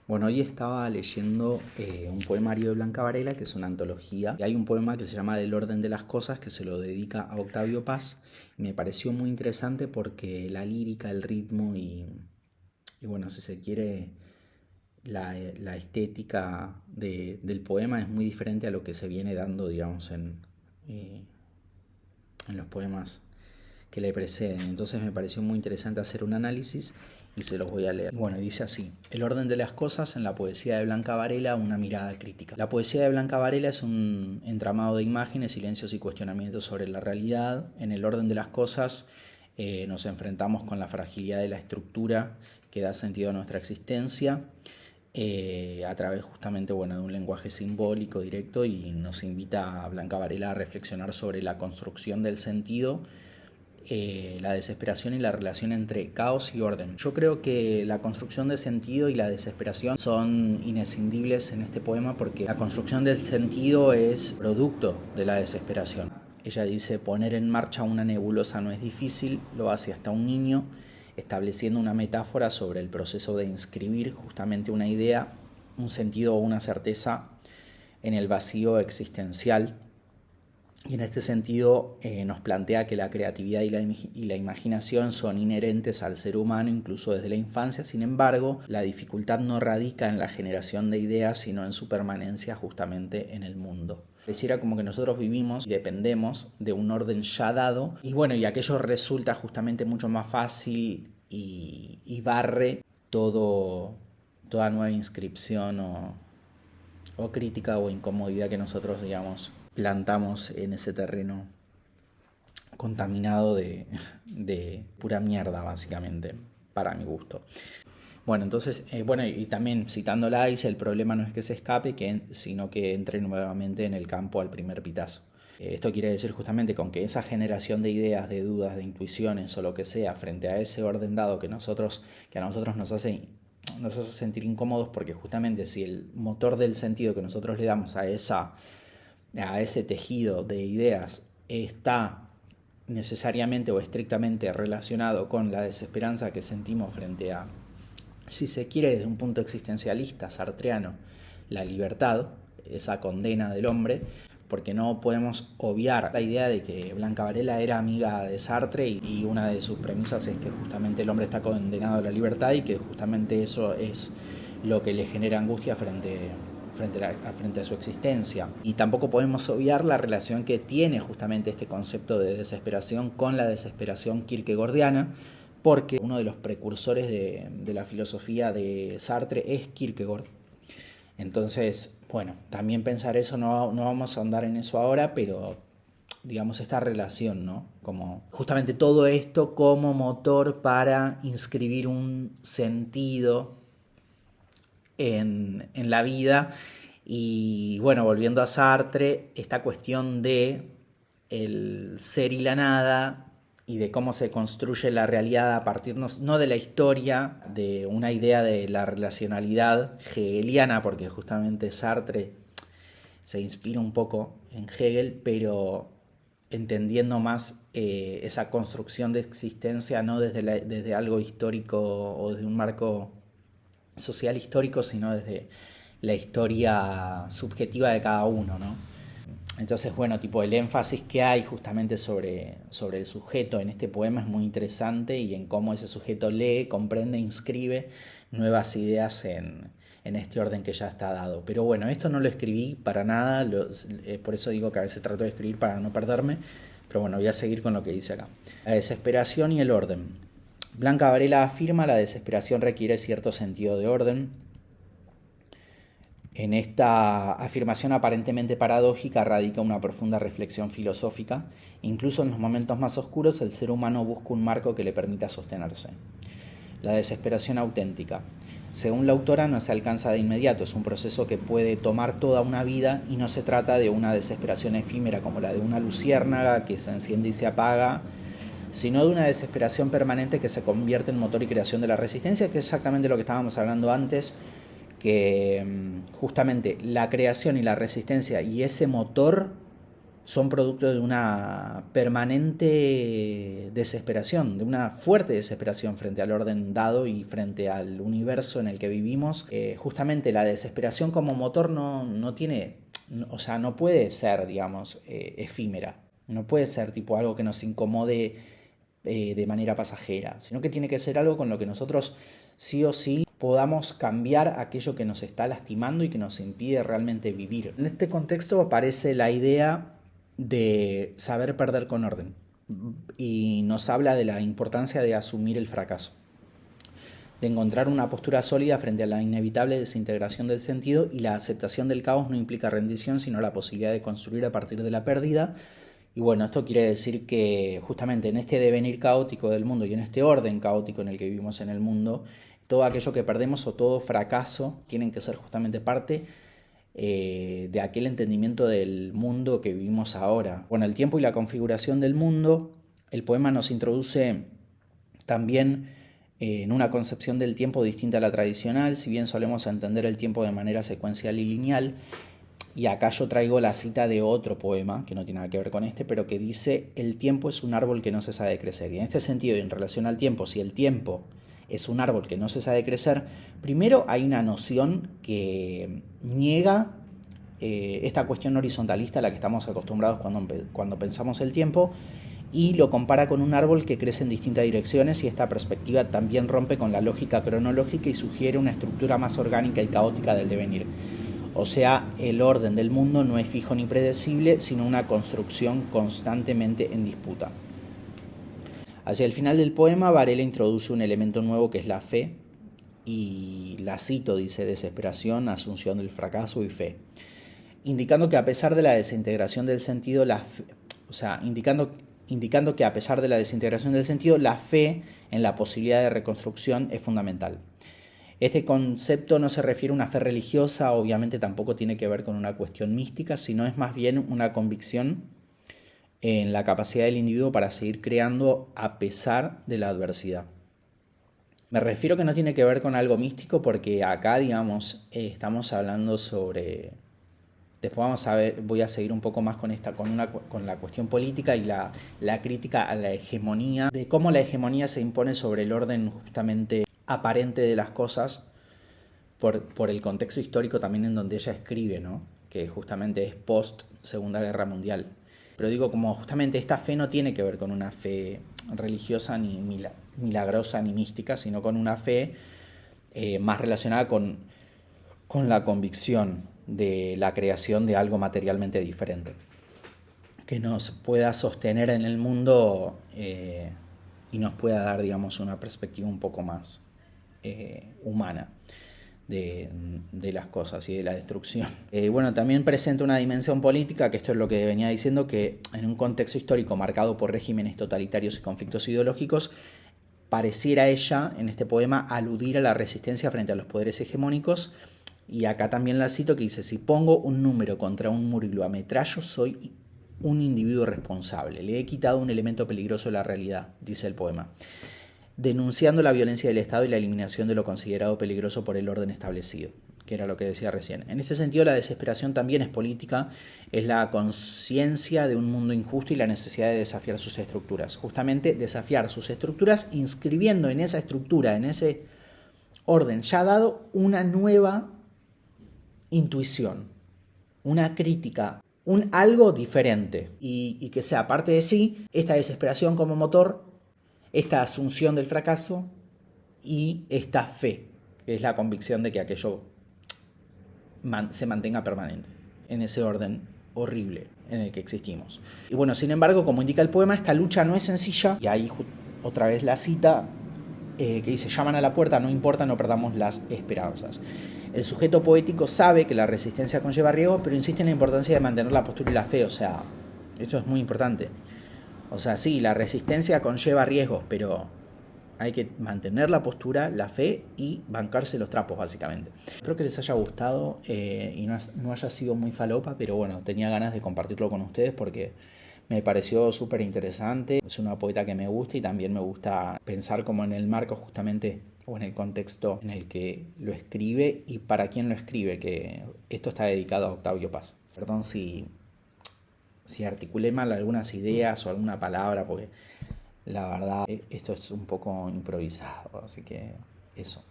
Bueno, hoy estaba leyendo un poemario de Blanca Varela, que es una antología, y hay un poema que se llama Del orden de las cosas, que se lo dedica a Octavio Paz. Me pareció muy interesante porque la lírica, el ritmo y bueno, si se quiere, la estética del poema es muy diferente a lo que se viene dando, digamos, eh, en los poemas que le preceden. Entonces me pareció muy interesante hacer un análisis y se los voy a leer. Bueno, dice así: El orden de las cosas en la poesía de Blanca Varela, una mirada crítica. La poesía de Blanca Varela es un entramado de imágenes, silencios y cuestionamientos sobre la realidad. En el orden de las cosas nos enfrentamos con la fragilidad de la estructura que da sentido a nuestra existencia, a través justamente de un lenguaje simbólico directo, y nos invita a Blanca Varela a reflexionar sobre la construcción del sentido, la desesperación y la relación entre caos y orden. Yo creo que la construcción de sentido y la desesperación son inescindibles en este poema, porque la construcción del sentido es producto de la desesperación. Ella dice: poner en marcha una nebulosa no es difícil, lo hace hasta un niño, estableciendo una metáfora sobre el proceso de inscribir justamente una idea, un sentido o una certeza en el vacío existencial. Y en este sentido nos plantea que la creatividad y la imaginación son inherentes al ser humano incluso desde la infancia. Sin embargo, la dificultad no radica en la generación de ideas, sino en su permanencia justamente en el mundo. Pareciera como que nosotros vivimos y dependemos de un orden ya dado, y bueno, y aquello resulta justamente mucho más fácil y barre toda nueva inscripción o crítica o incomodidad que nosotros, digamos, plantamos en ese terreno contaminado de pura mierda, básicamente, para mi gusto. Bueno, entonces, y también citándola, dice: el problema no es que se escape, sino que entre nuevamente en el campo al primer pitazo. Esto quiere decir justamente con que esa generación de ideas, de dudas, de intuiciones o lo que sea, frente a ese orden dado que a nosotros nos hace sentir incómodos, porque justamente si el motor del sentido que nosotros le damos a ese tejido de ideas está necesariamente o estrictamente relacionado con la desesperanza que sentimos frente a, si se quiere desde un punto existencialista sartreano, la libertad, esa condena del hombre, porque no podemos obviar la idea de que Blanca Varela era amiga de Sartre, y una de sus premisas es que justamente el hombre está condenado a la libertad y que justamente eso es lo que le genera angustia frente a su existencia. Y tampoco podemos obviar la relación que tiene justamente este concepto de desesperación con la desesperación kierkegaardiana, porque uno de los precursores de la filosofía de Sartre es Kierkegaard. Entonces, bueno, también pensar eso, no vamos a ahondar en eso ahora, pero digamos esta relación, ¿no? Como justamente todo esto como motor para inscribir un sentido en la vida. Y bueno, volviendo a Sartre, esta cuestión de el ser y la nada, y de cómo se construye la realidad a partir no de la historia, de una idea de la relacionalidad hegeliana, porque justamente Sartre se inspira un poco en Hegel, pero entendiendo más esa construcción de existencia no desde algo histórico o desde un marco social histórico, sino desde la historia subjetiva de cada uno, ¿no? Entonces, bueno, tipo el énfasis que hay justamente sobre el sujeto en este poema es muy interesante, y en cómo ese sujeto lee, comprende, inscribe nuevas ideas en este orden que ya está dado. Pero bueno, esto no lo escribí para nada, por eso digo que a veces trato de escribir para no perderme, pero bueno, voy a seguir con lo que dice acá. La desesperación y el orden. Blanca Varela afirma: la desesperación requiere cierto sentido de orden. En esta afirmación aparentemente paradójica radica una profunda reflexión filosófica. Incluso en los momentos más oscuros, el ser humano busca un marco que le permita sostenerse. La desesperación auténtica. Según la autora, no se alcanza de inmediato, es un proceso que puede tomar toda una vida, y no se trata de una desesperación efímera como la de una luciérnaga que se enciende y se apaga, sino de una desesperación permanente que se convierte en motor y creación de la resistencia, que es exactamente lo que estábamos hablando antes, que justamente la creación y la resistencia y ese motor son producto de una permanente desesperación, de una fuerte desesperación frente al orden dado y frente al universo en el que vivimos. Justamente la desesperación como motor no tiene, o sea, no puede ser, digamos, efímera. No puede ser tipo algo que nos incomode de manera pasajera, sino que tiene que ser algo con lo que nosotros sí o sí podamos cambiar aquello que nos está lastimando y que nos impide realmente vivir. En este contexto aparece la idea de saber perder con orden y nos habla de la importancia de asumir el fracaso, de encontrar una postura sólida frente a la inevitable desintegración del sentido, y la aceptación del caos no implica rendición, sino la posibilidad de construir a partir de la pérdida. Y bueno, esto quiere decir que justamente en este devenir caótico del mundo y en este orden caótico en el que vivimos en el mundo, todo aquello que perdemos o todo fracaso tienen que ser justamente parte de aquel entendimiento del mundo que vivimos ahora. Bueno, el tiempo y la configuración del mundo, el poema nos introduce también en una concepción del tiempo distinta a la tradicional, si bien solemos entender el tiempo de manera secuencial y lineal. Y acá yo traigo la cita de otro poema, que no tiene nada que ver con este, pero que dice: el tiempo es un árbol que no cesa de crecer. Y en este sentido, y en relación al tiempo, si el tiempo es un árbol que no cesa de crecer, primero hay una noción que niega esta cuestión horizontalista a la que estamos acostumbrados cuando pensamos el tiempo, y lo compara con un árbol que crece en distintas direcciones, y esta perspectiva también rompe con la lógica cronológica y sugiere una estructura más orgánica y caótica del devenir. O sea, el orden del mundo no es fijo ni predecible, sino una construcción constantemente en disputa. Hacia el final del poema, Varela introduce un elemento nuevo que es la fe, y la cito, dice: desesperación, asunción del fracaso y fe. Indicando que a pesar de la desintegración del sentido, indicando que a pesar de la desintegración del sentido, la fe en la posibilidad de reconstrucción es fundamental. Este concepto no se refiere a una fe religiosa, obviamente tampoco tiene que ver con una cuestión mística, sino es más bien una convicción en la capacidad del individuo para seguir creando a pesar de la adversidad. Me refiero que no tiene que ver con algo místico, porque acá, digamos, estamos hablando sobre... Después voy a seguir un poco más con la cuestión política y la crítica a la hegemonía, de cómo la hegemonía se impone sobre el orden justamente aparente de las cosas por el contexto histórico también en donde ella escribe, ¿no? Que justamente es post Segunda Guerra Mundial. Pero digo, como justamente esta fe no tiene que ver con una fe religiosa ni milagrosa ni mística, sino con una fe más relacionada con la convicción de la creación de algo materialmente diferente, que nos pueda sostener en el mundo y nos pueda dar, digamos, una perspectiva un poco más humana de las cosas y de la destrucción. Bueno, también presenta una dimensión política, que esto es lo que venía diciendo, que en un contexto histórico marcado por regímenes totalitarios y conflictos ideológicos, pareciera ella, en este poema, aludir a la resistencia frente a los poderes hegemónicos. Y acá también la cito, que dice: si pongo un número contra un muro y lo ametrallo, soy un individuo responsable. Le he quitado un elemento peligroso de la realidad, dice el poema, denunciando la violencia del Estado y la eliminación de lo considerado peligroso por el orden establecido, que era lo que decía recién. En este sentido, la desesperación también es política, es la conciencia de un mundo injusto y la necesidad de desafiar sus estructuras. Justamente desafiar sus estructuras, inscribiendo en esa estructura, en ese orden ya dado, una nueva intuición, una crítica, un algo diferente, y que sea parte de sí esta desesperación como motor, esta asunción del fracaso y esta fe, que es la convicción de que aquello se mantenga permanente en ese orden horrible en el que existimos. Y bueno, sin embargo, como indica el poema, esta lucha no es sencilla, y ahí otra vez la cita que dice: llaman a la puerta, no importa, no perdamos las esperanzas. El sujeto poético sabe que la resistencia conlleva riesgos, pero insiste en la importancia de mantener la postura y la fe. O sea, esto es muy importante. O sea, sí, la resistencia conlleva riesgos, pero hay que mantener la postura, la fe y bancarse los trapos, básicamente. Espero que les haya gustado y no haya sido muy falopa, pero bueno, tenía ganas de compartirlo con ustedes porque me pareció súper interesante. Es una poeta que me gusta, y también me gusta pensar como en el marco justamente, o en el contexto en el que lo escribe y para quién lo escribe, que esto está dedicado a Octavio Paz. Perdón si si articulé mal algunas ideas o alguna palabra, porque la verdad esto es un poco improvisado, así que eso.